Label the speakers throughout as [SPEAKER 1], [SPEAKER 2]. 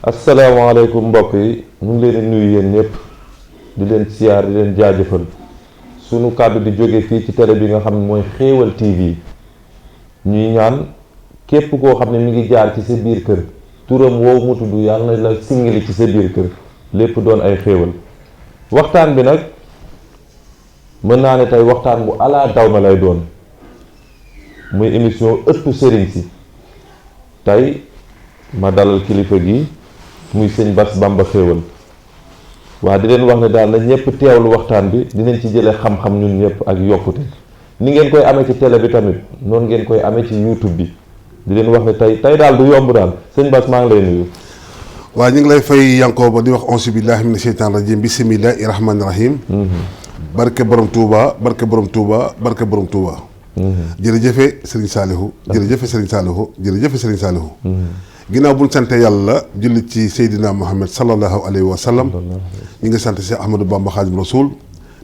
[SPEAKER 1] asalaamaaleykum mbokk yi ñu ngi leen di nuyu yéen ñëpp di leen siyaar di leen jaajëfal sunu kàddu di jóge fii ci télé bi nga xam ne mooy Xéewal TV ñuy ñaan képp koo xam ne mi ngi jaar ci sa biir kër turam woowu mu tudd yàlla na la singali ci sa biir kër lépp doon ay xéewal waxtaan bi nag mën naa ne tey waxtaan bu alaa daw na lay doon muy émission ëttu sëriñ si tey ma dalal kilifa gi muy sëñ Bass Bamba Xéewal waa di leen wax ne daal na ñëpp teewlu waxtaan bi dinañ ci jëlee xam-xam ñun ñëpp ak yokkute ni ngeen koy amee ci télé bi tamit noonu ngeen koy amee ci YouTube bi di leen wax ne tey daal du yomb daal sëñ Bass maa ngi lay nuyu.
[SPEAKER 2] waa ñu ngi lay fay Yankooba di wax auzu billaahi mina sheytaani rajiim bismillaahi rahmaani rahiim. barke borom Touba barke borom Touba barke borom Touba. jërëjëfe Serigne Saliou jërëjëfe Serigne Saliou jërëjëfe Serigne Saliou. ginnaaw bu ñu sante yàlla julli ci Seydina Muhammad sallallahu alayhi wa sallam ñi ngi sant si Ahmadou Bamba Xaadimu Rasuul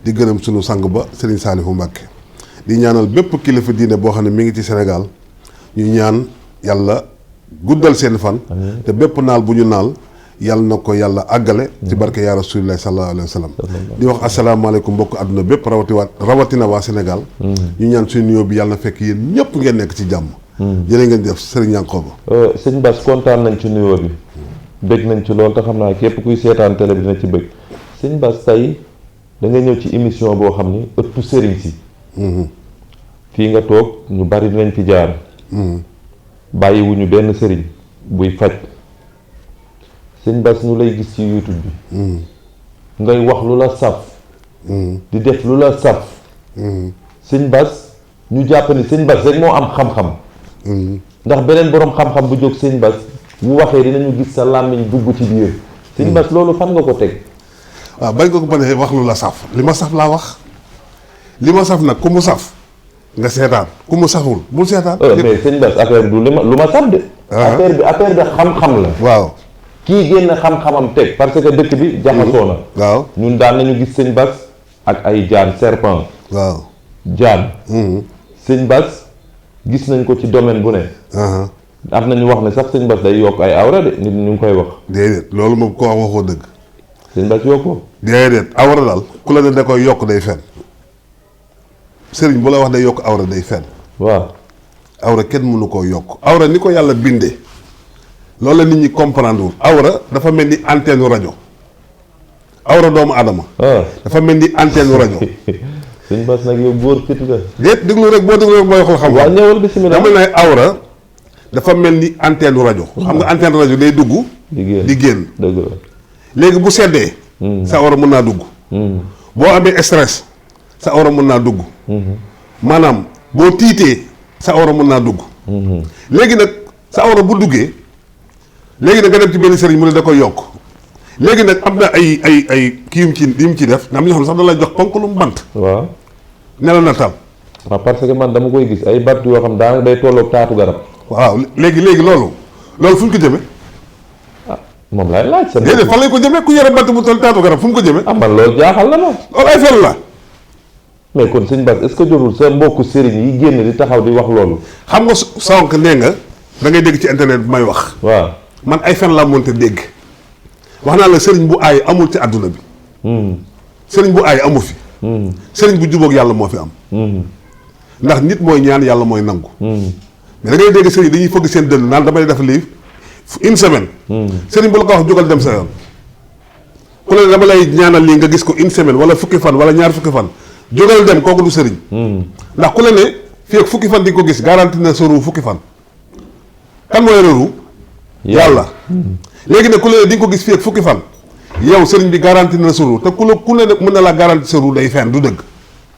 [SPEAKER 2] di gërëm sunu sang ba Serigne Saliou Mbacke di ñaanal bépp kilifa diine boo xam ne mi ngi ci Sénégal ñu ñaan yàlla guddal seen fan te bépp naal bu ñu naal yàlla na ko yàlla àggale ci barke yaa Rasulillahi sallallahu alayhi wa sallam di wax asalaamaaleykum mbokk àdduna bépp rawatina waa Sénégal ñu ñaan suñu nuyoo bi yàlla na fekk yéen ñëpp ngeen nekk ci jàmm jërë ngeen def Serigne Yankooba.
[SPEAKER 1] sëñ Bass kontaan nañ ci nuyoo bi bëgg nañ ci loolu te xam naa képp kuy seetaan télé bi dina ci bëgg sëñ Bass tey da nga ñëw ci émission boo xam ni ëttu sëriñ si. fii nga toog ñu bari dinañ fi jaar. bàyyiwuñu benn sëriñ buy faj sëñ Bass ñu lay gis ci YouTube bi. ngay wax lu la saf. di def lu la saf. sëñ Bass ñu jàpp ni sëñ Bass rek moo am xam-xam. ndax beneen boroom xam-xam bu jóg sëñ Bass bu waxee dinañu gis sa làmmiñ dugg ci biir sëñ Bass loolu fan nga ko teg.
[SPEAKER 2] waaw bañ ko bañee wax lu la saf li ma saf laa wax li ma saf nag ku mu saf nga seetaan ku mu saful bul seetaan.
[SPEAKER 1] mais sëñ Bass affaire bi du lu ma saf de. affaire bi xam-xam la.
[SPEAKER 2] waaw
[SPEAKER 1] kii génn xam-xamam teg parce que dëkk bi jaxasoo na.
[SPEAKER 2] waaw
[SPEAKER 1] ñun daan nañu gis sëñ Bass ak ay jaan serpent.
[SPEAKER 2] waaw
[SPEAKER 1] jaan. sëñ Bass gis nañ ko ci domaine bu ne. am nañu wax ne sax sëñ Bass day yokk ay awra de nit ñu ngi koy wax.
[SPEAKER 2] déedéet loolu moom ko wax waxoo dëgg.
[SPEAKER 1] sëñ Bass yokkoo.
[SPEAKER 2] déedéet awra daal ku la ne da koy yokk day fen sëriñ bu la wax day yokk awra day fen
[SPEAKER 1] waaw
[SPEAKER 2] awra kenn mënu koo yokk awra ni ko yàlla bindee loolu la nit ñi comprendre wul awra dafa mel ni antenne rajo awra doomu adama dafa mel ni antenne rajo.
[SPEAKER 1] sëñ Bass nag yow góor fit nga.
[SPEAKER 2] déet déglu rek boo déglu rek booy xool xam.
[SPEAKER 1] waaw ñëwal bismillah
[SPEAKER 2] dama ne awra dafa mel ni antenne rajo. xam nga antenne rajo day dugg. di génn
[SPEAKER 1] dëgg la.
[SPEAKER 2] léegi bu seddee. sa awra mën naa dugg. boo amee stress sa awra mën naa dugg. maanaam boo tiitee sa awra mën naa dugg. léegi nag sa awra bu duggee léegi nag nga dem ci benn sëriñ mu ne da koy yokk léegi nag am na ay kii yu mu ci def am na ñoo xam ne sax da lay jox ponk lu mu bant.
[SPEAKER 1] waaw.
[SPEAKER 2] ne la natal.
[SPEAKER 1] waaw parce que man dama koy gis ay bant yoo xam daanaka day tolloog taatu garab.
[SPEAKER 2] waaw léegi loolu fu ñu ko jëmee.
[SPEAKER 1] moom laay laaj sa.
[SPEAKER 2] déedéet fan lañ ko jëmee ku yore bant bu toll taatu garab fu mu ko jëmee.
[SPEAKER 1] man loolu jaaxal na ma.
[SPEAKER 2] loolu ay fen la.
[SPEAKER 1] mais kon sëñ Bass est-ce que jotul sa mbokku sëriñ yi génn di taxaw di wax loolu.
[SPEAKER 2] xam nga sonk nee nga da ngay dégg ci internet bi may wax.
[SPEAKER 1] waaw
[SPEAKER 2] man ay fen laa mënta dégg. wax naa la sëriñ bu aay amul ci àdduna bi. sëriñ bu aay amu fi. sëriñ bu jubóog yàlla moo fi am. ndax nit mooy ñaan yàlla mooy nangu. mais da ngay dégg sëriñ dañuy fëgg seen dënn naan damay def lii une semaine. sëriñ bu la ko wax jógal dem sa yoon. ku ne dama lay ñaanal lii nga gis ko une semaine wala fukki fan wala ñaar fukki fan jógal dem kooku du sëriñ. ndax ku la ne fii ak fukki fan di nga ko gis garanti na sa ruu fukki fan. kan mooy ruu. yàlla. léegi nag ku la ne di nga ko gis fii ak fukki fan yow sëriñ bi garanti na sa ruu te ku ne mën na laa garanti sa ruu day fen du dëgg.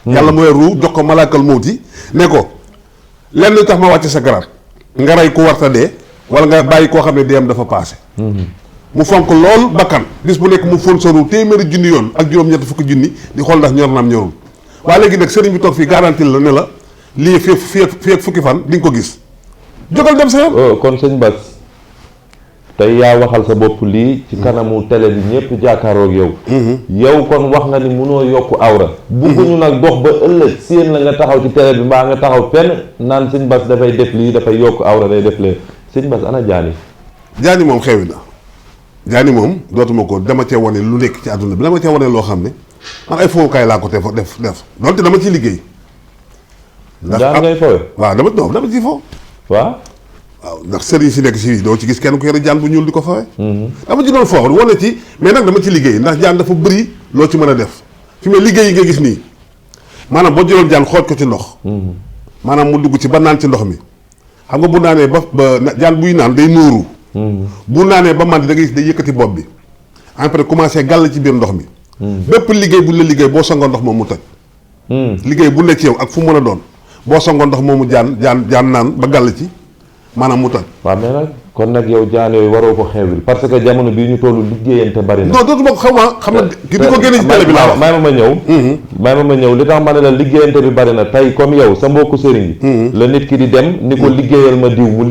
[SPEAKER 2] yàlla mooy ruu jox ko malaakal mawti ne ko lenn tax ma wàcce sa garab nga rey ku warta dee wala nga bàyyi koo xam ne deem dafa paase. mu fonk lool bakkan bis bu nekk mu fóon sa ruu téeméeri junni yoon ak juróom-ñett fukki junni di xool ndax ñor naam ñorul waaye léegi nag sëriñ bi toog fii garanti la ne la lii fii ak fukki fan di nga ko gis jógal dem sa yoon.
[SPEAKER 1] kon sëñ Bass tey yaa waxal sa bopp lii ci kanamu télé bi ñëpp jàkkaaroog yow. yow kon wax nga ni munoo yokk awra. bugguñu nag dox ba ëllëg séen la nga taxaw ci télé bi mbaa nga taxaw fenn naan sëñ Bass dafay def lii dafay yokk awra day def lee sëñ Bass ana jaani.
[SPEAKER 2] jaani moom xewi na. jaani moom dootuma ko dama cee wane lu nekk ci àdduna bi dama cee wane loo xam ne man ay fowukaay laa ko def donte dama ciy liggéey.
[SPEAKER 1] jaan ngay fooy.
[SPEAKER 2] waaw dama ciy fo.
[SPEAKER 1] waaw
[SPEAKER 2] ndax sëriñ si nekk si doo ci gis kenn ku yore jaan bu ñuul di ko fawee. dama ci doon foo wane ci mais nag dama ci liggéey ndax jaan dafa bëri loo ci mën a def fi mu liggéey yi nga gis nii maanaam boo jëloon jaan xooj ko ci ndox. maanaam mu dugg ci ba naan ci ndox mi xam nga bu naanee ba jaan buy naan day nuuru. bu naanee ba màndi da ngay gis day yëkkati bopp bi après commencé gàll ci biir ndox mi. bépp liggéey bu la liggéey boo sangoo ndox moom mu toj. liggéey bu ne ci yow ak fu mën a doon boo sangoo ndox moomu jaan naan ba gàll ci maanaam mu toj.
[SPEAKER 1] waaw mais nag kon nag yow jaan yooyu waroo ko xewil parce que jamono bii ñu tollu liggéeyante bari na.
[SPEAKER 2] non dootuma ko xam na ki di ko génne ci télé bi laa wax
[SPEAKER 1] may ma ñëw li tax ma ne la liggéeyante bi bari na tey comme yow sa mbokku sëriñ yi la nit ki di dem ni ko liggéeyal ma diw mu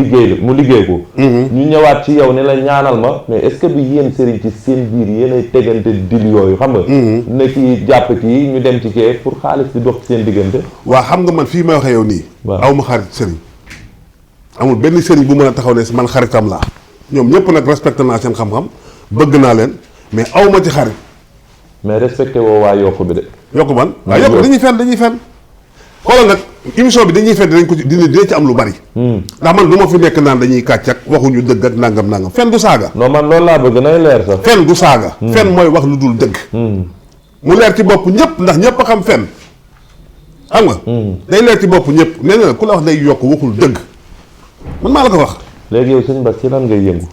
[SPEAKER 1] liggéey ko ñu ñëwaat ci yow ne la ñaanal ma mais est-ce que bi yéen sëriñ ci seen biir yéenay tegante dil yooyu xam nga ne kii jàpp kii ñu dem ci kee pour xaalis di dox ci seen diggante.
[SPEAKER 2] waaw xam nga man fii may waxee yow nii aw ma xarit sëriñ amul benn sëriñ bu mën a taxaw ne man xaritam laa ñoom ñëpp nag respecté naa seen xam-xam bëgg naa leen mais aw ma ci xarit.
[SPEAKER 1] mais respecté woo waa yokk bi de.
[SPEAKER 2] yokk man waaw yokk dañuy fen xoolal nag émission bi dañuy fen dinañ ci am lu bari. ndax man du ma fi nekk naan dañuy kàcc ak waxuñu dëgg ak nangam fen du saaga.
[SPEAKER 1] non man loolu laa bëgg nay leer sax.
[SPEAKER 2] fen du saaga. fen mooy wax lu dul dëgg. mu leer ci bopp ñëpp ndax ñëpp a xam fen xam nga. day leer ci bopp ñëpp nee na ku la wax day yokk waxul dëgg. man maa la ko wax.
[SPEAKER 1] léegi yow sëñ Bass ci lan ngay yëngu.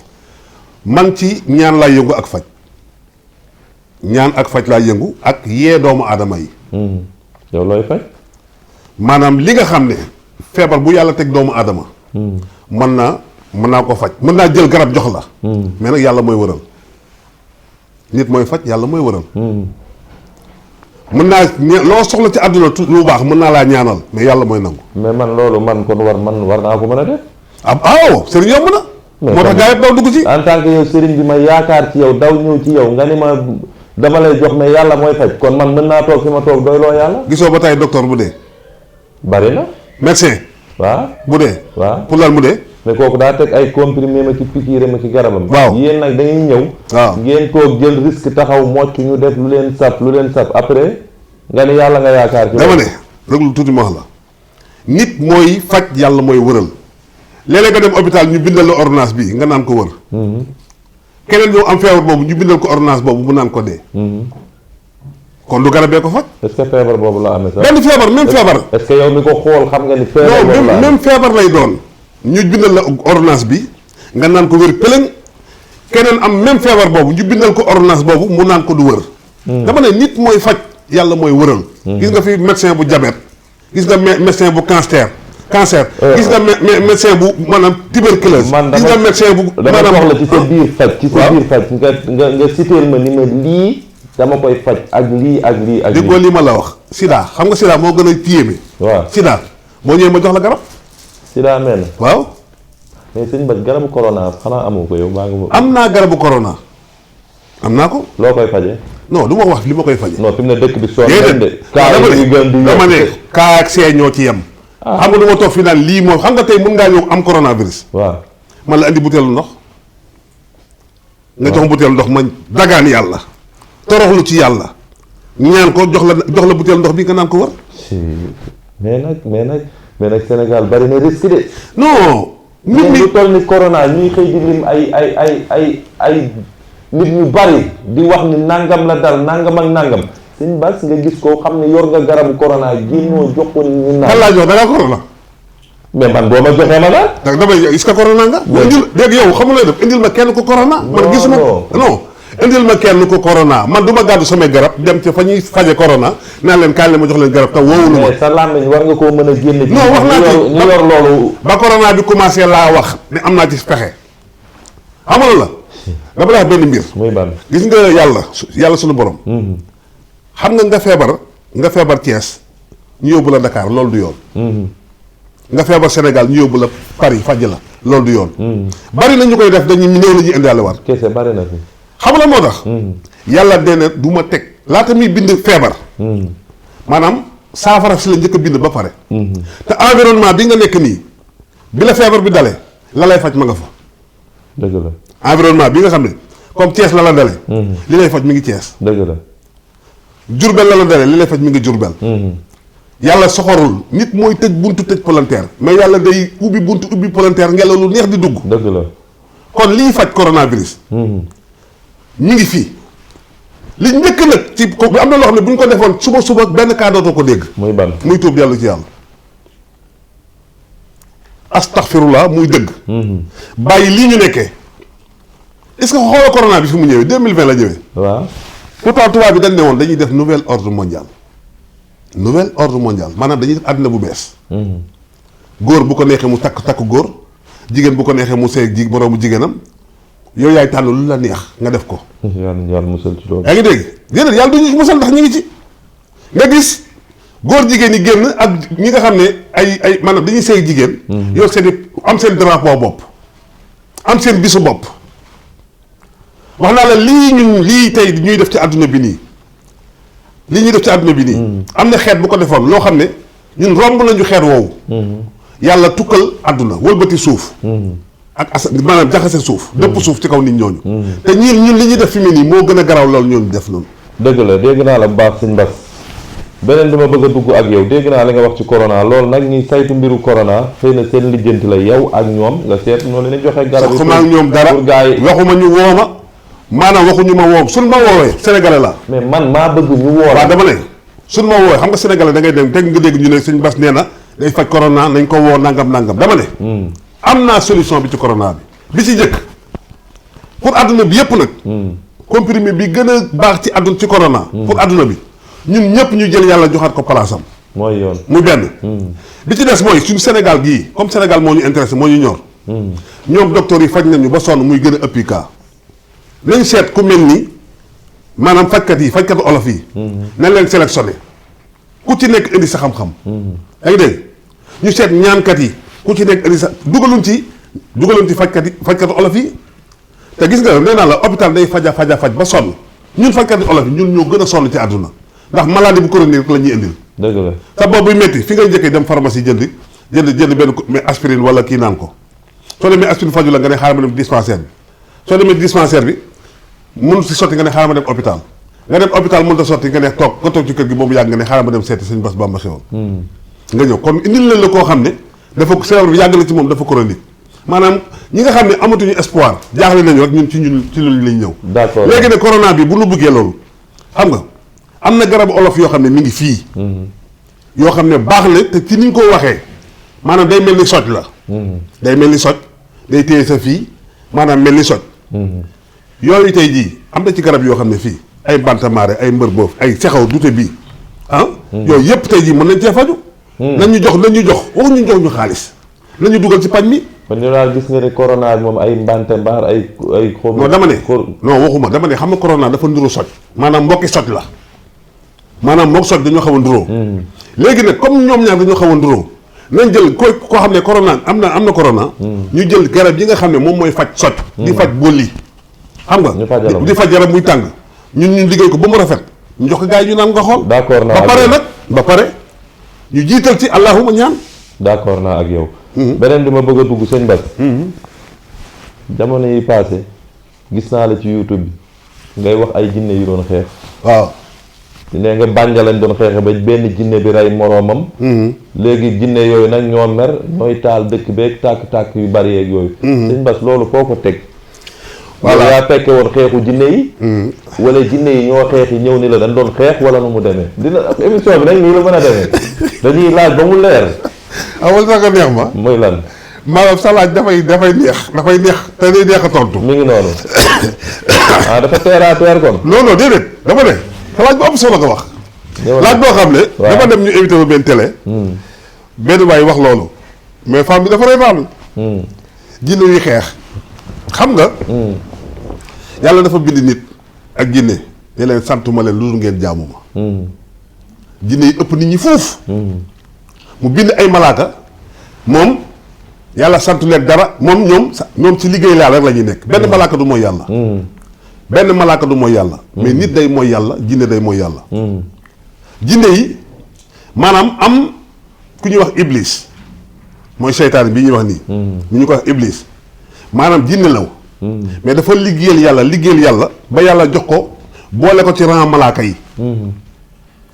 [SPEAKER 2] man ci ñaan laa yëngu ak faj ñaan ak faj laa yëngu ak yee doomu aadama yi.
[SPEAKER 1] yow looy faj.
[SPEAKER 2] maanaam li nga xam ne feebar bu yàlla teg doomu aadama. mën naa ko faj mën naa jël garab jox la. mais nag yàlla mooy wëral nit mooy faj yàlla mooy wëral. mën naa loo soxla ci àdduna lu baax mën naa laa ñaanal mais yàlla mooy nangu.
[SPEAKER 1] mais man loolu man kon war naa ko mën a def.
[SPEAKER 2] waaw sëriñ yomb na. moo tax gaa yëpp daw dugg ci.
[SPEAKER 1] en tant que yow sëriñ bi ma yaakaar ci yow daw ñëw ci yow nga ni ma dama lay jox mais yàlla mooy faj kon man mën naa toog fi ma toog doy loo yàlla.
[SPEAKER 2] gisoo ba tey docteur bu dee.
[SPEAKER 1] bari na.
[SPEAKER 2] médecin.
[SPEAKER 1] waaw
[SPEAKER 2] bu dee.
[SPEAKER 1] waaw
[SPEAKER 2] pour lan mu dee.
[SPEAKER 1] mais kooku daa teg ay comprimé ma ci piqûre ma ci garabam.
[SPEAKER 2] waaw
[SPEAKER 1] yéen nag dañuy ñëw.
[SPEAKER 2] waaw
[SPEAKER 1] ngeen toog jël risque taxaw mocc ñu def lu leen sap après nga ni yàlla nga yaakaar ci.
[SPEAKER 2] dama ne rek lu tuuti ma wax la nit mooy faj yàlla mooy wëral léeg-léeg nga dem hôpital ñu bindal la ordonnance bi nga naan ko wër. keneen ñoo am feebar boobu ñu bindal ko ordonnance boobu mu naan ko dee. kon du garabee ko faj.
[SPEAKER 1] est-ce que feebar boobu la amee sax.
[SPEAKER 2] benn feebar même feebar.
[SPEAKER 1] est-ce que yow mi ko xool xam nga ni. feebar boobu la
[SPEAKER 2] non même feebar lay doon. ñu bindal la ordonnance bi nga naan ko wër pëlëng keneen am même feebar boobu ñu bindal ko ordonnance boobu mu naan ko du wër. dama ne nit mooy faj yàlla mooy wëral. gis nga fi médecin bu diabète gis nga médecin bu cancer. gis nga médecin bu maanaam tuberculose. gis nga médecin bu.
[SPEAKER 1] dama soxla ci sa biir faj. ci sa biir faj nga citeel ma ni ma lii dama koy faj ak lii ak lii ak lii.
[SPEAKER 2] déggoo lii ma la wax. Sida xam nga Sida moo gën a téyéeme.
[SPEAKER 1] waaw
[SPEAKER 2] Sida boo ñëwee ma jox la garab.
[SPEAKER 1] Sida mel na.
[SPEAKER 2] waaw.
[SPEAKER 1] mais sëñ Bass garabu corona xanaa amoo ko yow baa nga.
[SPEAKER 2] am naa garabu corona. am naa ko.
[SPEAKER 1] loo koy fajee.
[SPEAKER 2] non du ma wax li ma koy fajee.
[SPEAKER 1] non fi mu ne dëkk bi sonn nañ de.
[SPEAKER 2] dama ne kaa ak see ñoo ci yem. xam nga du ma toog fii naan lii moom xam nga tey mën ngaa ñëw am coronavirus.
[SPEAKER 1] waaw
[SPEAKER 2] man la andi butéelu ndox. nga jox butéelu ndox ma dagaan yàlla. toroxlu ci yàlla. ñaan ko jox la butéelu ndox bi nga naan ko war.
[SPEAKER 1] mais nag Sénégal bari na risque de.
[SPEAKER 2] non. nit ñi
[SPEAKER 1] lu toll ni corona ñuy xëy di lim ay nit ñu bari di wax ni nangam la dal nangam ak nangam. sëñ Bass nga gis ko xam ne yor nga garabu corona génnoo jox ko ñu naan.
[SPEAKER 2] kan laa jox da ngaa corona.
[SPEAKER 1] mais man boo ma joxee ma daal.
[SPEAKER 2] ndax damay est-ce que corona nga. indil dégg yow xamuloo def indil ma kenn ko corona. man gisuma non indil ma kenn ko corona man du ma gàddu samay garab dem ci fa ñuy faje corona naan leen kaay la ma jox leen garab te woowulu ma.
[SPEAKER 1] mais sa làmmiñ war nga koo mën a génne.
[SPEAKER 2] non wax naa ci
[SPEAKER 1] ñu yor loolu.
[SPEAKER 2] ba corona bi commencé laa wax ne am naa ci pexe xamul la dama la wax benn mbir.
[SPEAKER 1] muy ban
[SPEAKER 2] gis nga yàlla suñu borom. xam nga feebar Thiès ñu yóbbu la Dakar loolu du yoon. nga feebar Sénégal ñu yóbbu la Paris faj la loolu du yoon. bari na ñu koy def dañuy néew la ñuy indaale war.
[SPEAKER 1] kese bari na fi.
[SPEAKER 2] xam nga moo tax. yàlla dee na du ma teg laata muy bind feebar. maanaam saafara si la njëkk a bind ba pare. te environnement bi nga nekk nii bi la feebar bi dalee la lay faj ma nga fa.
[SPEAKER 1] dëgg la
[SPEAKER 2] environnement bi nga xam ne comme Thiès la dale li lay faj mi ngi Thiès.
[SPEAKER 1] dëgg la.
[SPEAKER 2] Jurbel la dale li lay faj mi ngi Jurbel. yàlla soxorul nit mooy tëj buntu tëj palanteer mais yàlla day ubbi buntu ubbi palanteer ngelaw lu neex di dugg.
[SPEAKER 1] dëgg la.
[SPEAKER 2] kon liy faj coronavirus. mi ngi fii. li njëkk nag ci am na loo xam ne bu ñu ko defoon suba benn cas dootoo ko dégg.
[SPEAKER 1] muy ban
[SPEAKER 2] muy tuub dellu ci yàlla. astaghfirullah muy dëgg. bàyyi lii ñu nekkee. est-ce que xoolal corona bi fi mu ñëwee 2020 la ñëwee.
[SPEAKER 1] waaw.
[SPEAKER 2] pourtant tubaab bi dañ ne woon dañuy def nouvel ordre mondial. nouvel ordre mondial maanaam dañuy def àddina bu bees. góor bu ko neexee mu takk góor. jigéen bu ko neexee mu seeg boroomu jigéenam. yow yaay tànn lu la neex nga def ko.
[SPEAKER 1] yàlla musal ci loolu.
[SPEAKER 2] yaa ngi dégg déedéet yàlla du ñu musal ndax ñu ngi ci. nga gis góor jigéen ñi génn ak ñi nga xam ne ay maanaam dañuy seeg jigéen. yow seen am seen drapeau bopp. am seen bisu bopp. wax naa la lii tey ñuy def ci àdduna bi nii. lii ñuy def ci àdduna bi nii. am na xeet bu ko defoon loo xam ne ñun romb nañu xeet woowu. yàlla tukkal àdduna wëlbati suuf. ak maanaam jaxase suuf. dëpp suuf ci kaw nit ñooñu. te ñun li ñuy def fi mu nii moo gën a garaaw loolu ñooñu def noonu.
[SPEAKER 1] dëgg la dégg naa la bu baax sëñ Bass beneen bi ma bëgg a dugg ak yow dégg naa li nga wax ci corona loolu nag ñi saytu mbiru corona xëy na seen lijjanti la yow ak ñoom nga seet noonu leen joxe garab yi.
[SPEAKER 2] waxuma ak ñoom dara waxuma ñu wooma maanaam waxuñu ma woom suñ ma woowee sénégalais la.
[SPEAKER 1] mais man maa bëgg ñu woo.
[SPEAKER 2] waaw dama ne suñ ma woowee xam nga sénégalais da ngay dem teg nga dégg ñu ne sëñ Bass nee na day faj corona nañ ko woo nangam dama ne. am naa solution bi ci corona bi ci njëkk pour adduna bi yëpp nag. comprimé bi gën a baax ci adduna ci corona. pour adduna bi ñun ñëpp ñu jël yàlla joxaat ko palaasam.
[SPEAKER 1] mooy yoon
[SPEAKER 2] muy benn. bi ci des mooy suñu Sénégal gii comme Sénégal moo ñu intéressé moo ñu ñor. ñoom docteur yi faj nañu ba sonn muy gën a ëppi cas. nañ seet ku mel ni maanaam fajkatu olof yi. nañ leen sélectionné ku ci nekk indi sa xam-xam. yaa ngi dégg ñu seet ñaankat yi ku ci nekk indi sa dugaluñ ci fajkatu olof yi. te gis nga nee naa la hôpital day faj ba sonn ñun fajkati olof yi ñun ñoo gën a sonn ci àdduna ndax maladie bu chronique rek la ñuy indil.
[SPEAKER 1] dëgg la
[SPEAKER 2] sa bopp buy métti fi ngay njëkkee dem pharmacie jënd benn mais aspirine wala kii naan ko soo demee aspirine faju la nga ne xaaral ma dem dispensaire bi soo demee dispensaire bi mun si sotti nga ne xaaral ma dem hôpital nga dem hôpital mënut a sotti nga ne toog ci kër gi boobu yàgg nga ne xaaral ma dem seeti sëñ Bass Bamba Xewal nga ñëw kon indil leen la koo xam ne dafa feebar bi yàgg na ci moom dafa chronique maanaam ñi nga xam ne amatuñu espoir jaaxle nañu rek ñun ci loolu lañ ñëw.
[SPEAKER 1] d'accord
[SPEAKER 2] léegi ne corona bi bu nu bëggee loolu xam nga am na garabu olof yoo xam ne mi ngi fii. yoo xam ne baax na te ci ni ñu ko waxee maanaam day mel ni soj la. day mel ni soj day téye sa fii maanaam mel ni soj. yooyu tey jii am na ci garab yoo xam ne fii ay bantamaare ay mbër boof ay sexaw dute bii yooyu yëpp tey jii mën nañ cee faju. nañ ñu jox waxuñu jox ñu xaalis nañu dugal ci pañ mi.
[SPEAKER 1] kon ñu daal gis nga ne corona bi moom ay mbante mbaar ay.
[SPEAKER 2] non dama ne non waxuma dama ne xam nga corona dafa nduru soj. maanaam mbokki soj la maanaam mook soj dañoo xaw a nduroo. léegi nag comme ñoom ñaar dañoo xaw a nduroo nañ jël koo xam ne corona am na corona. ñu jël garab yi nga xam ne moom mooy faj soj. di faj bóli. xam nga di faj yaram muy tàng ñun ñu liggéey ko ba mu rafet ñu jox ko gars yi ñu naan nga xool.
[SPEAKER 1] d'accord naa
[SPEAKER 2] ba pare nag ba pare ñu jiital ci allahuma ñaan.
[SPEAKER 1] d'accord naa ak yow. beneen bi ma bëgg a dugg sëñ Bass. jamono yi passé gis naa la ci YouTube bi ngay wax ay jinne yu doon xeex.
[SPEAKER 2] waaw.
[SPEAKER 1] ne nga bànja lañ doon xeexe ba benn jinne bi rey moroomam. léegi jinne yooyu nag ñoo mer ñooy taal dëkk beeg tàkk-tàkk yu bari yeeg yooyu. sëñ Bass loolu foo ko teg. voilà yaa fekke woon xeexu jinne yi. wala jinne yi ñoo xeex yi ñëw ni la dañ doon xeex wala nu mu demee dina émission bi nag nii la mën a demee dañuy laaj ba mu leer.
[SPEAKER 2] awal sax nga neex ma.
[SPEAKER 1] muy lan.
[SPEAKER 2] maanaam sa laaj dafay neex te day neex a tontu.
[SPEAKER 1] mi ngi noonu. dafa terre à terre kon.
[SPEAKER 2] non déedéet dama ne sa laaj bu am solo nga wax. laaj boo xam ne. dama dem ñu invité ba benn télé. benn waay wax loolu. mais femme bi dafa reetaan. jinne yuy xeex. xam nga. yàlla dafa bind nit ak jinne ne leen santuma leen lu dul ngeen jaamu ma. jinne yi ëpp nit ñi fuuf. mu bind ay malaaka moom yàlla sant leen dara ñoom ci liggéey laa rek la ñuy nekk benn malaaka du mooy yàlla. benn malaaka du mooy yàlla. mais nit day mooy yàlla jinne day mooy yàlla. jinne yi maanaam am ku ñuy wax iblis mooy seytaane bii ñuy wax nii. ñu ko wax iblis maanaam jinne law mais dafa liggéeyal yàlla ba yàlla jox ko boole ko ci rang malaaka yi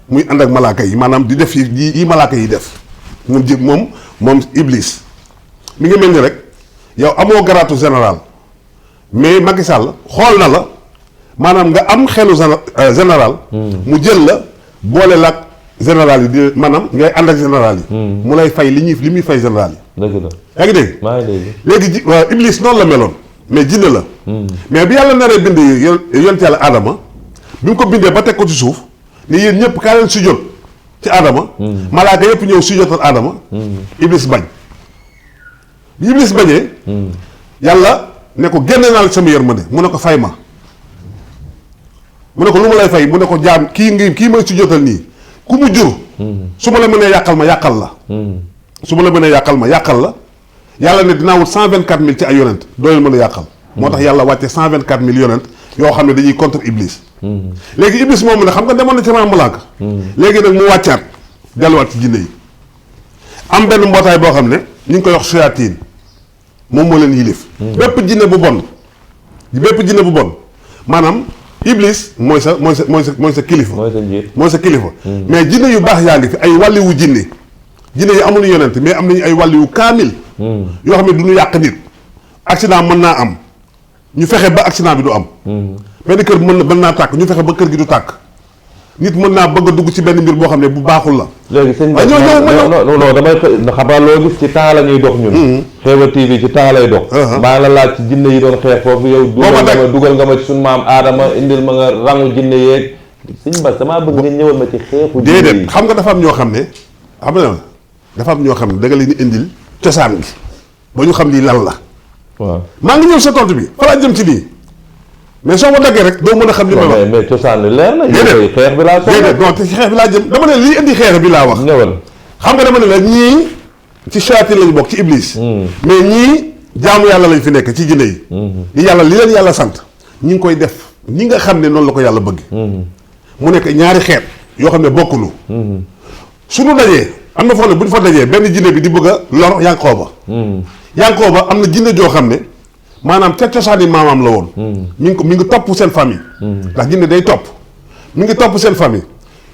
[SPEAKER 2] muy ànd ak malaaka yi maanaam di def yi malaaka yi def moom Iblis mi ngi mel ni rek yow amoo garaatu général mais Macky Sall xool na la maanaam nga am xelu général mu jël la boole la ak général yi di maanaam ngay ànd ak général yi mu lay fay li muy fay général yi
[SPEAKER 1] dëgg la
[SPEAKER 2] yaa ngi dégg
[SPEAKER 1] maa ngi dégg
[SPEAKER 2] léegi Iblis noonu la meloon mais jinne la mais bi yàlla naree bind yonent yàlla Adama bi mu ko bindee ba teg ko ci suuf ne yéen ñëpp kaa leen sujjóot ci Adama malaaka yëpp ñëw sujjóotal Adama Iblis bañ bi Iblis bañee yàlla ne ko génne naa la sama yërmande mu ne ko fay ma mu ne ko lu ma lay fay mu ne ko jaam kii may sujjóotal nii ku mu jur su ma la mënee yàqal ma yàqal la su ma la mënee yàqal ma yàqal la yàlla ne dinaa wut 124 000 ci ay yonent dooleel mën a yàqal moo tax yàlla wàcce 124 000 yonent yoo xam ne dañuy contre Iblis léegi Iblis moomu ne xam nga demoon na ci rang malaaka léegi nag mu wàccaat delluwaat ci jinne yi am benn mbootaay boo xam ne ñu ngi koy wax shayatin moom moo leen yilif bépp jinne bu bon maanaam Iblis mooy sa kilifa mooy sa kilifa mais jinne yu baax yaa ngi fi ay wàlliwu jinne yi amuñu yonent mais am nañu ay wàlliwu kaamil yoo xam ne du ñu yàq nit accident mën naa am ñu fexe ba accident bi du am benn kër mën naa tàkk ñu fexe ba kër gi du tàkk nit mën naa bëgg a dugg ci benn mbir boo xam ne bu baaxul la
[SPEAKER 1] léegi sëñ non damay xabaar loo gis ci temps la ñuy dox ñun Xeweul TV ci temps lay dox maa la laaj ci jinne yi doon xeex foofu yow dugal nga ma ci suñu maam Aadama indil ma nga rangu jinne yeeg sëñ Bass damaa bëgg nga ñëwal ma ci xeexu
[SPEAKER 2] déedéet xam nga dafa am ñoo xam ne da nga leen di indil cosaan gi ba ñu xam lii lan la
[SPEAKER 1] waaw
[SPEAKER 2] maa ngi ñëw sa tontu bi fa laa jëm ci nii mais soo ma daggee rek doo mën a xam li may wax
[SPEAKER 1] mais cosaan li leer na yow xeex bi laa
[SPEAKER 2] déedéet non ci xeex bi laa jëm dama ne lii indi xeex bi laa wax
[SPEAKER 1] ñëwal
[SPEAKER 2] xam nga dama ne la ñii ci shayatin lañu bokk ci Iblis mais ñii jaamu yàlla lañ fi nekk ci jinne yi li leen yàlla sant ñi ngi koy def ñi nga xam ne noonu la ko yàlla bëgg mu nekk ñaari xeet yoo xam ne bokkunu suñu dajee am na foo ne bu ñu fa dajee benn jinne bi di bëgg a lor Yankooba am na jinne joo xam ne maanaam ca cosaani maamaam la woon mi ngi topp seen famille ndax jinne day topp mi ngi topp seen famille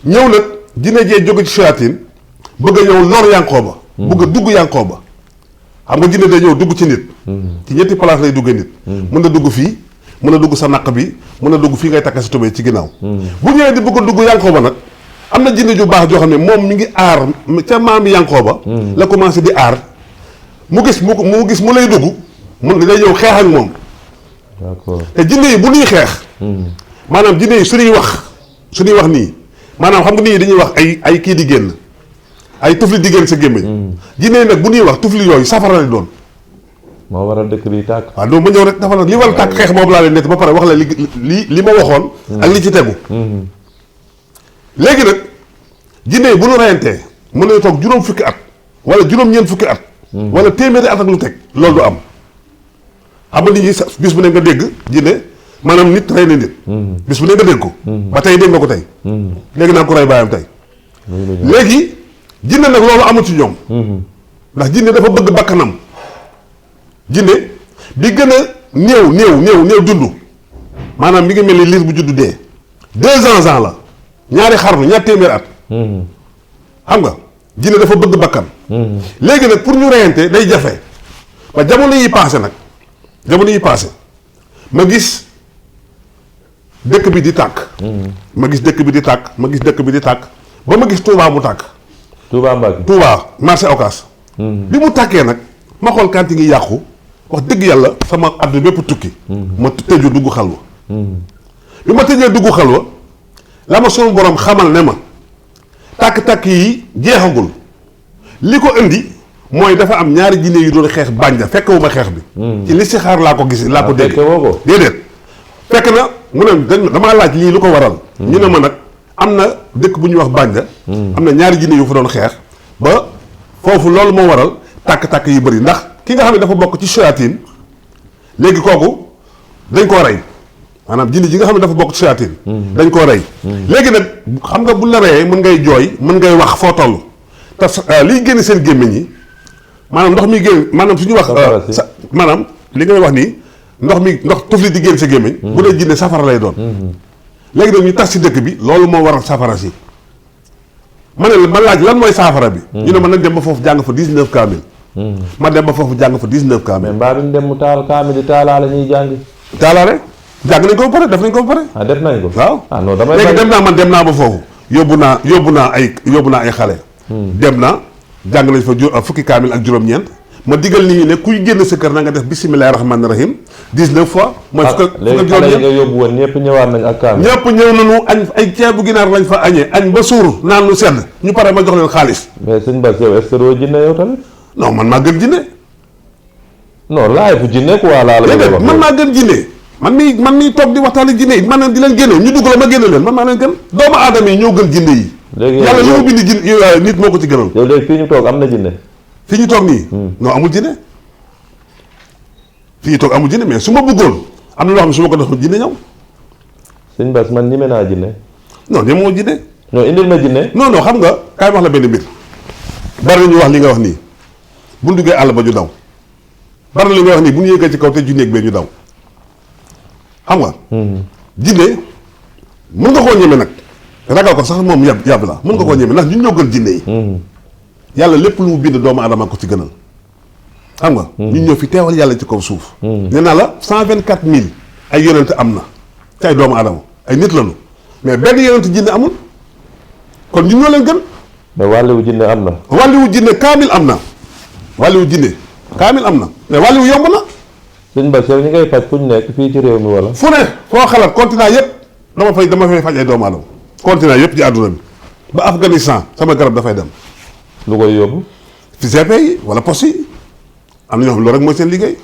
[SPEAKER 2] ñëw nag jinne jee jóge ci shayatin bëgg a ñëw lor Yankooba bëgg a dugg Yankooba xam nga jinne day ñëw dugg ci nit ci ñetti place lay duggee nit mën na dugg fii mën na dugg sa naq bi mën na dugg fii ngay takk sa tubéy ci ginnaaw bu ñëwee di bëgg a dugg Yankooba nag am na jinne ju baax joo xam ne moom mi ngi aar ca maami Yankooba la commencé di aar mu gis mu lay dugg mun day ñëw xeex ak moom
[SPEAKER 1] d'accord
[SPEAKER 2] te jinne yi bu ñuy xeex maanaam jinne yi suñuy wax nii maanaam xam nga nit ñi dañuy wax ay kii di génn ay tufli di génn sa gémmiñ jinne yi nag bu ñuy wax tufli yooyu safara lay doon
[SPEAKER 1] moo waral dëkk bi tàkk
[SPEAKER 2] waaw doo ma ñëw rek dafa nag li war a tàkk xeex boobu laa leen nett ba pare wax la li ma waxoon ak li ci tegu léegi nag jinne yi bu ñu reyantee mën nañu toog juróom fukki at wala juróom-ñeent fukki at wala téeméeri at ak lu teg loolu du am xam nga nit ñi bis bu ne nga dégg jinne maanaam nit rey na nit bis bu ne nga dégg ko ba tey dégg nga ko tey léegi naa ko rey baayam tey léegi jinne nag loolu amul ci ñoom ndax jinne dafa bëgg bakkanam jinne bi gën a néew dund maanaam mi ngi mel ni liir bu juddu dee 200 ans la ñaari xarnu ñaar téeméeri at xam nga jinne dafa bëgg bakkan léegi nag pour ñu reyante day jafe ba jamono yi paase ma gis dëkk bi di tàkk ma gis dëkk bi di tàkk ba ma gis Touba mu tàkk Touba marché Ocass bi mu tàkkee nag ma xool kanti ngi yàqu wax dëgg yàlla sama àdduna bépp tukki ma tëju dugg xalwa bi ma tëjee dugg xalwa la ma sunu borom xamal ne ma tàkk-tàkk yi jeexagul li ko indi mooy dafa am ñaari jinne yu doon xeex bànja fekkewu ma xeex bi ci li si xaar laa ko gis laa ko dégg déedéet fekk na mu ne damaa laaj lii lu ko waral ñu ne ma nag am na dëkk bu ñuy wax bànja am na ñaari jinne yu fa doon xeex ba foofu loolu moo waral tàkk-tàkk yu bëri ndax ki nga xam ne dafa bokk ci shayatin léegi kooku dañ koo rey maanaam jinne ji nga xam ne dafa bokk ci shayatin dañ koo rey léegi nag xam nga bu la reyee mën ngay jooy mën ngay wax foo toll te liy génn seen gémmiñ yi maanaam ndox mi génn maanaam suñu wax maanaam li ngay wax nii ndox tufli di génn sa gémmiñ bu dee jinne safara lay doon léegi nag ñu tas si dëkk bi loolu moo waral safara si ma ne la ma laaj lan mooy saafara bi ñu ne ma nañ dem ba foofu jàng fa 19 kaamil ma dem ba foofu jàng fa 19 kaamil
[SPEAKER 1] mais mbaa duñ dem mu taal kaamil di taalaale ñuy jàng.
[SPEAKER 2] taalaare jàng nañ ko ba pare def nañ ko ba pare
[SPEAKER 1] ah def nañ ko.
[SPEAKER 2] waaw
[SPEAKER 1] ah non damay
[SPEAKER 2] léegi dem naa ba foofu yóbbu naa ay xale dem naa jàng nañ fa fukki kaamil ak juróom-ñeent ma digal nit ñi ne kuy génn sa kër na nga def bisimilahi rahmaani rahim 19 fois mooy fukk ak
[SPEAKER 1] léegi nga yóbbu woon ñëpp ñëwaat nañ ak kaamil.
[SPEAKER 2] ñëpp ñëw nañu añ ay ceebu ginaar lañ fa añee añ ba suur naan lu sedd ñu pare ma jox leen xaalis
[SPEAKER 1] mais sëñ Bass yow est-ce que doo jinne yow tamit.
[SPEAKER 2] non man maa gën jinne
[SPEAKER 1] non laay fu jinne quoi laa la bëgg wax
[SPEAKER 2] man maa gën jinne man mii toog di waxtaan ak jinne yi man di leen génne ñu dugg la ma génne leen man maa leen gën doomu aadama yi ñoo gën jinne yi
[SPEAKER 1] léegi
[SPEAKER 2] yàlla li mu bind jinne nit moo ko ci gënal
[SPEAKER 1] yow léegi fii ñu toog am na jinne
[SPEAKER 2] fii ñu toog nii non amul jinne fii ñu toog amul jinne mais su ma bëggoon am na loo xam ne su ma ko defoon jinne ñëw
[SPEAKER 1] sëñ Bass man ñeme naa jinne
[SPEAKER 2] non ñeme moo jinne
[SPEAKER 1] non indil ma jinne
[SPEAKER 2] non xam nga kaay wax la benn mbir bari na ñu wax li nga wax nii bu ñu duggee àll ba ñu daw bari na li nga wax nii bu ñu yëgee ci kaw te junneeg bee ñu daw xam nga jinne mën nga koo ñeme nag ragal ko sax moom yàbb la mën nga koo ñeme ndax ñun ñoo gën jinne yi yàlla lépp lu mu bind doomu aadama ko ci gënal xam nga ñun ñoo fi teewal yàlla ci kaw suuf nee naa la 124 000 ay yonent am na ci ay doomu aadama ay nit lañu mais benn yonent jinne amul kon ñun ñoo leen gën
[SPEAKER 1] mais wàlliwu jinne am na
[SPEAKER 2] wàlliwu jinne kaamil am na wàlliwu jinne kaamil am na mais wàlliwu yomb na
[SPEAKER 1] sëñ Bass yow ñi ngay faj fu ñu nekk fii ci réew mi wala
[SPEAKER 2] fu ne foo xalaat continent yëpp dama fay faj ay doomu aadama continent yëpp ci àdduna bi ba Afghanistan sama garab dafay dem
[SPEAKER 1] lu koy yóbbu
[SPEAKER 2] fi GP yi wala poste yi am na ñoo xam loolu rek mooy seen liggéey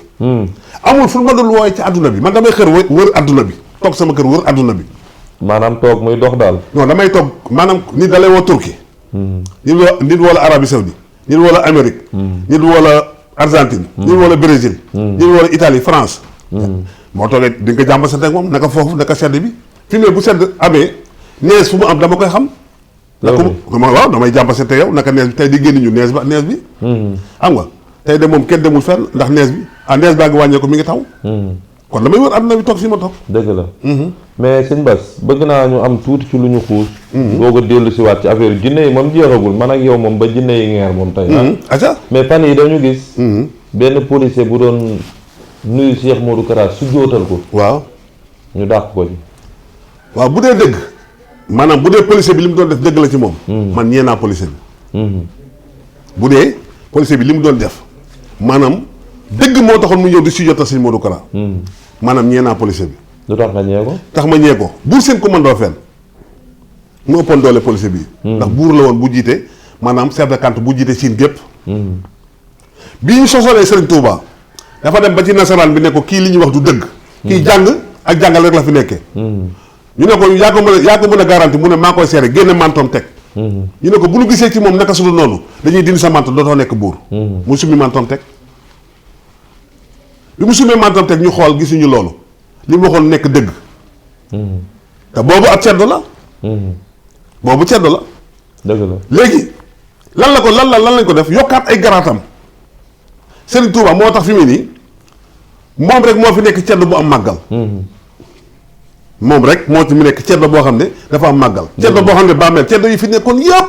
[SPEAKER 2] amul fu ma dul wooye ci àdduna bi man damay xër wër àdduna bi toog sama kër wër àdduna bi
[SPEAKER 1] maanaam toog muy dox daal
[SPEAKER 2] non damay toog maanaam nit dalay woo Turquie nit wala Arabie Saoudi nit wala Amérique nit wala Argentine nit wala Brésil nit wala Italie France moo toogee di nga jàmba sante ak moom naka foofu naka sedd bi fi mu ne bu sedd amee nees fu mu am dama koy xam waaw damay jàmba sante yow naka nees bi tey di génn ñu nees bi xam nga tey de moom kenn demul fenn ndax nees bi nees baa ngi wàññeeku mi ngi taw kon damay wër àdduna bi toog fi ma toog
[SPEAKER 1] dëgg la mais sëñ Bass bëgg naa ñu am tuuti ci lu ñu xuus boo ko dellu si waat ci affaire jinne yi moom jeexagul man ak yow moom ba jinne yi ngeer moom tey
[SPEAKER 2] aca
[SPEAKER 1] mais fan yi dañu gis benn policier bu doon nuyu Cheikh Modou Kara su jootal ko
[SPEAKER 2] waaw
[SPEAKER 1] ñu dàq ko ci
[SPEAKER 2] waaw bu dee dëgg maanaam bu dee policier bi li mu doon def dëgg la ci moom man ñee naa policier bi bu dee policier bi li mu doon def maanaam dëgg moo taxoon mu ñëw di si jotal sëñ Modou Kara maanaam ñee naa policier bi
[SPEAKER 1] lu tax nga ñee ko
[SPEAKER 2] tax ma ñee ko buur seen commandant fenn mu ëppoon doole policier bi ndax buur la woon bu jiite maanaam chef de canton bu jiite siin gépp bi ñu sosolee Serigne Touba dafa dem ba ci nasaraan bi ne ko kii li ñuy wax du dëgg kii jàng ak jàngal rek la fi nekkee ñu ne ko yaa ko mën a garanti mu ne maa koy seere génne mantoom teg ñu ne ko bu ñu gisee ci moom naka sudul noonu dañuy dindi sa manto dootoo nekk buur mu summi mantoom teg bi mu summee mantoom teg ñu xool gisuñu loolu li mu waxoon nekk dëgg te boobu ab ceddo la boobu ceddo la
[SPEAKER 1] dëgg la
[SPEAKER 2] léegi lan lañ ko def yokkaat ay garaatam Serigne Touba moo tax fi mu nii moom rek moo fi nekk ceddo bu am màggal moom rek moo ci mu nekk ceddo boo xam ne dafa am màggal ceddo boo xam ne bàmmeel ceddo yi fi nekkoon yëpp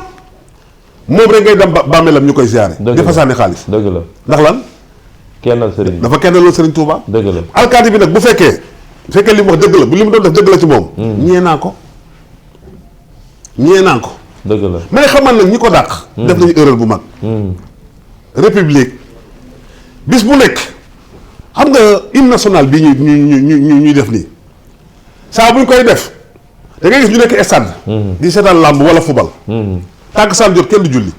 [SPEAKER 2] moom rek ngay dem bàmmeelam ñu koy ziare di fa sànni xaalis
[SPEAKER 1] dëgg la
[SPEAKER 2] ndax lan
[SPEAKER 1] kennal Serigne
[SPEAKER 2] dafa kennal Serigne Touba
[SPEAKER 1] dëgg la
[SPEAKER 2] alkaati bi nag bu fekkee li mu wax dëgg la bu li mu doon def dëgg la ci moom ñee naa ko
[SPEAKER 1] dëgg la
[SPEAKER 2] mais xamal nag ñi ko dàq def nañu erreur bu mag république bis bu nekk xam nga hymne national bi ñuy def nii saa buñ koy def da ngay gis ñu nekk stade di seetaan làmb wala fubal tàkkusaan jot kenn du julli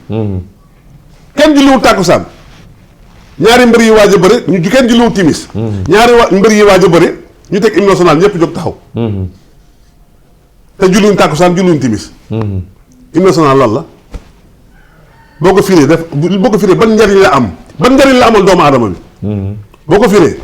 [SPEAKER 2] kenn julliwul tàkkusaan ñaari mbër yi waaj a bëre ñu kenn julliwul timis ñaari mbër yi waaj a bëre ñu teg hymne national ñëpp jóg taxaw te julliwuñ tàkkusaan julliwuñ timis hymne national lan la boo ko firee ban njariñ la am ban njariñ la amal doomu aadama bi boo ko firee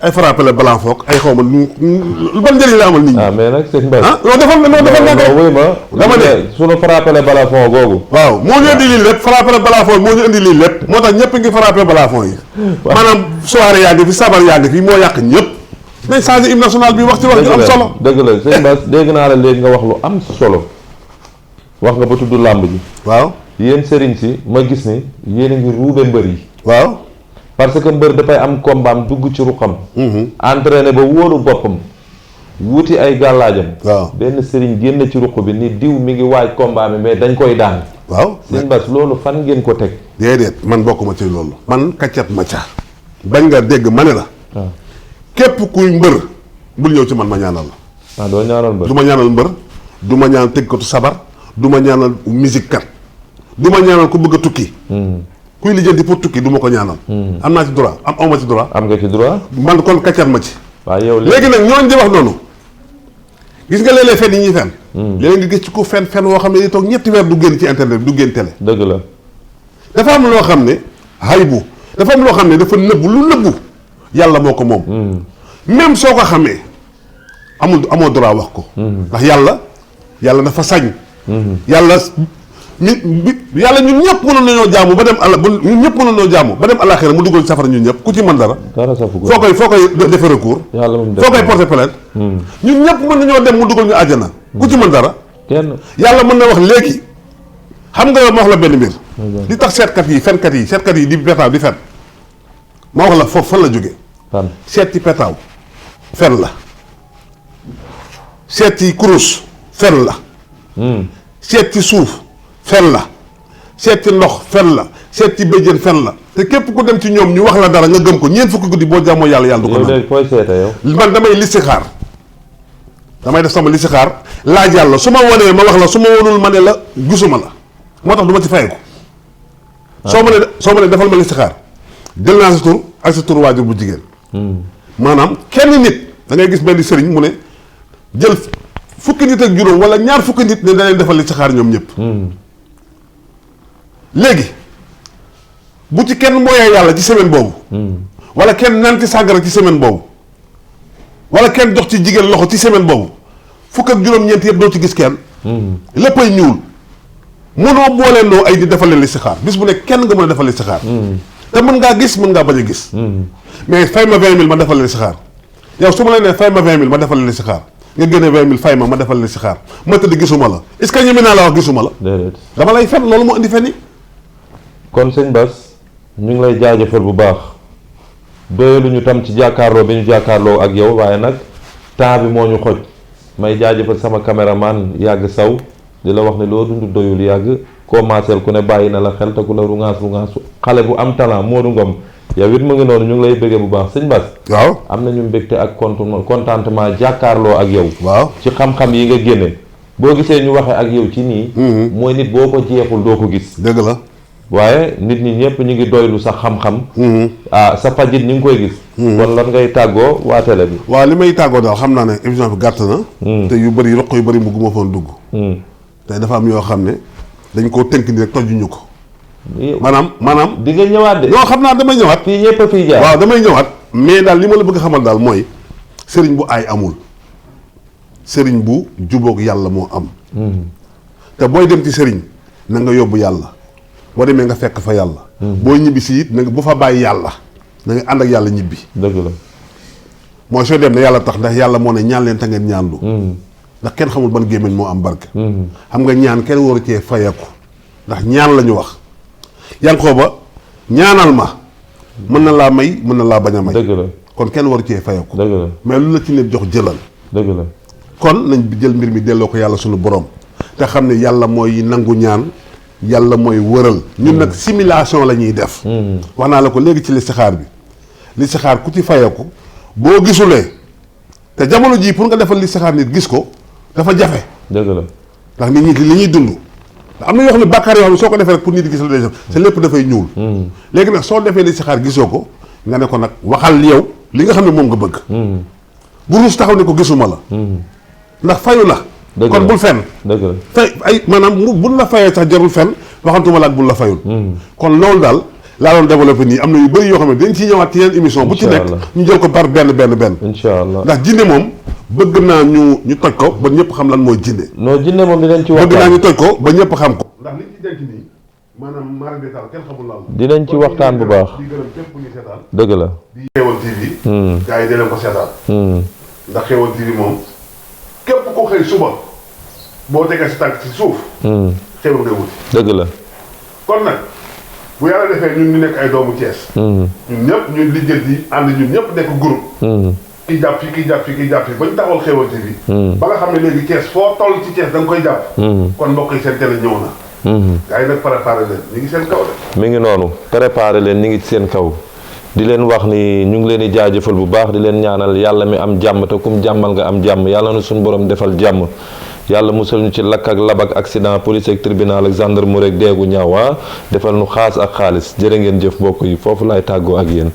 [SPEAKER 2] ay frappé la balaa foog ay xaw ma lu ban njëriñ la amal nit ñi.
[SPEAKER 1] ah mais nag sëñ Bass.
[SPEAKER 2] ah non defal na
[SPEAKER 1] wuy ma
[SPEAKER 2] dama ne
[SPEAKER 1] sunu frappé la balafon googu.
[SPEAKER 2] waaw moo ñu indi lii lépp frappé la balafon moo ñu indi lii lépp moo tax ñëpp ngi frappé balafon yi. maanaam soirée yaa ngi fi sabar yaa ngi fi moo yàq ñëpp. nañ changé hymne national bi wax ci wax ju am solo.
[SPEAKER 1] dëgg la sëñ Bass dégg naa la léegi nga wax lu am solo wax nga ba tudd làmb ji.
[SPEAKER 2] waaw
[SPEAKER 1] yéen sëriñ si ma gis ni yéen a ngi ruube mbër yi.
[SPEAKER 2] waaw.
[SPEAKER 1] parce que mbër dafay am kombaam dugg ci ruqam. entraîné ba wóolu boppam. wuti ay gàllaajam.
[SPEAKER 2] waaw
[SPEAKER 1] benn sëriñ génn ci ruq bi ni diw mi ngi waaj combat mi mais dañ koy daan.
[SPEAKER 2] waaw
[SPEAKER 1] sëñ Bass loolu fan ngeen ko teg.
[SPEAKER 2] déedéet man bokkuma ci loolu. man kaccat ma ca. bañ nga dégg ma ne la.
[SPEAKER 1] waaw
[SPEAKER 2] képp kuy mbër bul ñëw ci man ma ñaanal la.
[SPEAKER 1] ah doo ñaanal mbër.
[SPEAKER 2] du ma ñaanal mbër du ma ñaanal tëggkatu sabar du ma ñaanal musique kat du ma ñaanal ku bëgg a tukki. kuy lijjanti pour tukki du ma ko ñaanal. am naa ci droit am ma ci droit.
[SPEAKER 1] am nga ci droit.
[SPEAKER 2] man kon kaccat ma ci.
[SPEAKER 1] waaw yow
[SPEAKER 2] léegi nag ñooñu di wax noonu gis nga léeg-léeg fen yi ñuy fen. léeg nga gis ci ku fen woo xam ne di toog ñetti weer du génn ci internet du génn télé.
[SPEAKER 1] dëgg la.
[SPEAKER 2] dafa am loo xam ne haybu dafa am loo xam ne dafa nëbbu lu nëbbu yàlla moo ko moom. même soo ko xamee amoo droit wax ko. ndax yàlla dafa sañ. yàlla ñun ñëpp mënoon nañoo jaamu ba dem ñun ñëpp mënoon nañoo jaamu ba dem àllaaxira mu dugal safara ñun ñëpp ku ci mën dara.
[SPEAKER 1] dara safu ko
[SPEAKER 2] foo koy defee recours.
[SPEAKER 1] yàlla moom
[SPEAKER 2] foo koy porter plainte. ñun ñëpp mën nañoo dem mu dugal ñu àjjana. ku ci mën dara.
[SPEAKER 1] kenn
[SPEAKER 2] yàlla mën na wax léegi xam nga ma wax la benn mbir. li tax seetkat yi di petaaw di fen ma wax la foofu fan la jógee. seet ci petaaw fen la seet ci kurus fen la. seet ci suuf fen la seet ci ndox fen la seet ci béjjén fen la te képp ku dem ci ñoom ñu wax la dara nga gëm ko ñeent fukki guddi boo jàmmoo yàlla du ko naan.
[SPEAKER 1] fooy seeta yow.
[SPEAKER 2] man damay listixaar damay def sama listixaar laaj yàlla su ma wanee ma wax la su ma wanul ma ne la gisuma la moo tax du ma ci fayeku. soo ma ne defal ma listixaar jël naa sa tur ak sa tur waajur bu jigéen. maanaam kenn nit da ngay gis benn sëriñ mu ne jël fukki nit ak juróom wala ñaar fukki nit ne da leen defal listixaar ñoom ñëpp. léegi bu ci kenn mooyee yàlla ci semaine boobu. wala kenn naan ci sàngara ci semaine boobu. wala kenn jox ci jigéen loxo ci semaine boobu fukk ak juróom-ñeent yëpp doo ci gis kenn. léppay ñuul mënoo booleendoo ay di defal leen listixaar bis bu nekk kenn nga mën a defal listixaar. te mën ngaa gis mën ngaa bañ a gis. mais fay ma 20 000 ma defal leen listixaar yow su ma la nee fay ma 20 000 ma defal leen listixaar nga génne 20 000 fay ma defal leen listixaar ma tëdd gisuma la est-ce que ñeme naa la wax gisuma la.
[SPEAKER 1] déedéet
[SPEAKER 2] dama lay fen loolu moo indi fen yi.
[SPEAKER 1] kon sëñ Bass ñu ngi lay jaajëfal bu baax doyalu ñu tam ci jàkkaarloo bi ñu jàkkaarloo ak yow waaye nag temps bi moo ñu xoj may jaajëfal sama caméraman yàgg saw di la wax ne loo dund doyul yàgg commencé ku ne bàyyi na la xel te ku la rungaas xale bu am talent Modou Ngom yow it mu ngi noonu ñu ngi lay bëggee bu baax sëñ Bass.
[SPEAKER 2] waaw
[SPEAKER 1] am nañu mbégte ak contentement jàkkaarloo ak yow.
[SPEAKER 2] waaw
[SPEAKER 1] ci xam-xam yi nga génne boo gisee ñu waxee ak yow ci nii. mooy nit boo ko jeexul doo ko gis.
[SPEAKER 2] dëgg la.
[SPEAKER 1] waaye nit ñi ñëpp ñu ngi doylu sa xam-xam. sa fajit ñu ngi koy gis. kon lan ngay tàggoo waa télé bi.
[SPEAKER 2] waaw li may tàggoo daal xam naa ne émission bi gàtt na. te yu bëri roq yu bëri bëgguma foon dugg. te dafa am yoo xam ne dañ koo tënk ni rek tojjuñu ko. maanaam.
[SPEAKER 1] di nga ñëwaat de.
[SPEAKER 2] non xam naa damay ñëwaat.
[SPEAKER 1] fii ñëpp a fiy jaar.
[SPEAKER 2] waaw damay ñëwaat. mais daal li ma la bëgg xamal daal mooy sëriñ bu aay amul sëriñ bu jubóog yàlla moo am. te booy dem ci sëriñ na nga yóbbu yàlla. boo demee nga fekk fa yàlla. booy ñibbi si it na nga bu fa bàyyi yàlla na nga ànd ak yàlla ñibbi.
[SPEAKER 1] dëgg la.
[SPEAKER 2] mooy soo dem ne yàlla tax ndax yàlla moo ne ñaan leen te ngeen ñaanlu. ndax kenn xamul ban gémmiñ moo am barke. xam nga ñaan kenn waru cee fayeku ndax ñaan la ñu wax. Yankooba ñaanal ma mën na laa may mën na laa bañ a may.
[SPEAKER 1] dëgg la
[SPEAKER 2] kon kenn waru cee fayeku.
[SPEAKER 1] dëgg la
[SPEAKER 2] mais lu la ci nit jox jëlal.
[SPEAKER 1] dëgg la
[SPEAKER 2] kon nañ jël mbir mi delloo ko yàlla suñu borom te xam ne yàlla mooy nangu ñaan. yàlla mooy wëral ñun nag simulation la ñuy def. wax naa la ko léegi ci listixaar bi listixaar ku ci fayeku boo gisulee te jamono jii pour nga defal listixaar nit gis ko dafa jafe.
[SPEAKER 1] dëgg la
[SPEAKER 2] ndax nit ñi li ñuy dund am na yoo xam ne bàkkaar yoo xam ne soo ko defee rek pour nit gis la day def te lépp dafay ñuul. léegi nag soo defee listixaar gisoo ko nga ne ko nag waxal yow li nga xam ne moom nga bëgg. bu ruus taxaw ne ko gisuma la. ndax fayu la. kon bul fenn.
[SPEAKER 1] dëgg la
[SPEAKER 2] fay ay maanaam buñ la fayee sax jarul fenn waxantuma la ak buñ la fayul. kon loolu daal laa doon développé nii am na yu bëri yoo xam ne dañ ciy ñëwaat ci yeneen émission bu ci nekk ñu jël ko par benn
[SPEAKER 1] incha allah
[SPEAKER 2] ndax jinne moom bëgg naa ñu toj ko ba ñëpp xam lan mooy jinne.
[SPEAKER 1] non jinne moom dinañ ci waxtaan
[SPEAKER 2] bëgg naa ñu toj ko ba ñëpp xam ko. ndax li ci denc nii maanaam mara détail kenn xamul lan la.
[SPEAKER 1] dinañ ci waxtaan bu baax.
[SPEAKER 2] di gërëm képp ku ñu seetaan.
[SPEAKER 1] dëgg la.
[SPEAKER 2] di Xéwal TV. gars yi dinañ ko seetaan. ndax Xéwal TV moom képp ku xëy suba boo tegee si tànk si suuf. xéwal ngay wuti.
[SPEAKER 1] dëgg la.
[SPEAKER 2] kon nag bu yàlla defee ñun ñu nekk ay doomu Thiès. ñun ñëpp ñun lijjanti ànd ñun ñëpp nekk groupe. kii jàpp fii kii jàpp fii kii jàpp fii ba ñu taxawal Xéwal TV. ba nga xam ne léegi Thiès foo toll ci Thiès da nga koy jàpp. kon mbokk yi seen télé ñëw na. gars yi nag préparé leen ñu ngi seen kaw de.
[SPEAKER 1] mi ngi noonu préparé leen ñu ngi seen kaw di leen wax ni ñu ngi leen di jaajëfal bu baax di leen ñaanal yàlla mi am jàmm te kum jàmmal nga am jàmm yàlla na suñu borom defal jàmm. yàlla musal ñu ci lakk ak lab ak accident police ak tribunal ak gendarmerie ak deegu ñaaw defal nu xaas ak xaalis jërë ngeen jëf mbokk yi foofu laay tàggoo ak yéen.